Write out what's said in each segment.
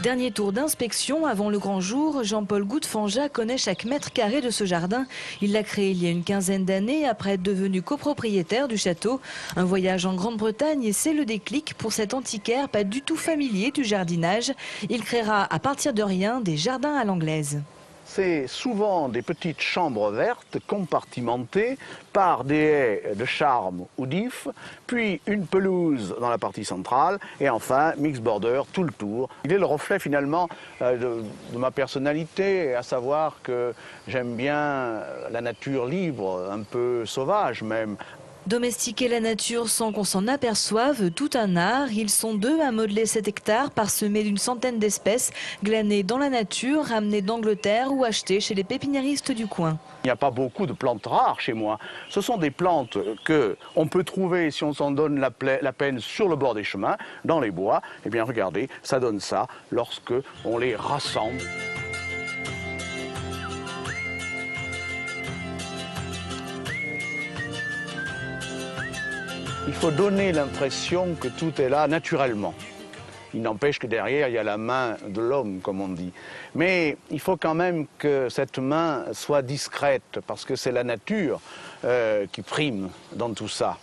Dernier tour d'inspection avant le grand jour, Jean-Paul Goudefanja connaît chaque mètre carré de ce jardin. Il l'a créé il y a une quinzaine d'années après être devenu copropriétaire du château. Un voyage en Grande-Bretagne et c'est le déclic pour cet antiquaire pas du tout familier du jardinage. Il créera à partir de rien des jardins à l'anglaise. C'est souvent des petites chambres vertes compartimentées par des haies de charme ou d'if, puis une pelouse dans la partie centrale et enfin mix border tout le tour. Il est le reflet finalement de ma personnalité, à savoir que j'aime bien la nature libre, un peu sauvage même. Domestiquer la nature sans qu'on s'en aperçoive, tout un art. Ils sont 2 à modeler cet hectare parsemé d'une centaine d'espèces, glanées dans la nature, ramenées d'Angleterre ou achetées chez les pépiniéristes du coin. Il n'y a pas beaucoup de plantes rares chez moi. Ce sont des plantes qu'on peut trouver si on s'en donne la peine sur le bord des chemins, dans les bois. Eh bien regardez, ça donne ça lorsque on les rassemble. Il faut donner l'impression que tout est là naturellement. Il n'empêche que derrière, il y a la main de l'homme, comme on dit. Mais il faut quand même que cette main soit discrète, parce que c'est la nature qui prime dans tout ça.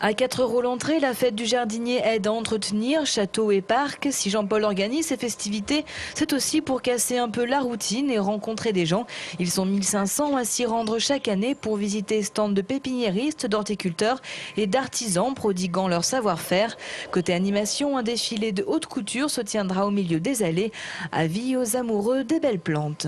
À 4 € l'entrée, la fête du jardinier aide à entretenir château et parc. Si Jean-Paul organise ces festivités, c'est aussi pour casser un peu la routine et rencontrer des gens. Ils sont 1500 à s'y rendre chaque année pour visiter stands de pépiniéristes, d'horticulteurs et d'artisans prodiguant leur savoir-faire. Côté animation, un défilé de haute couture se tiendra au milieu des allées. Avis aux amoureux des belles plantes.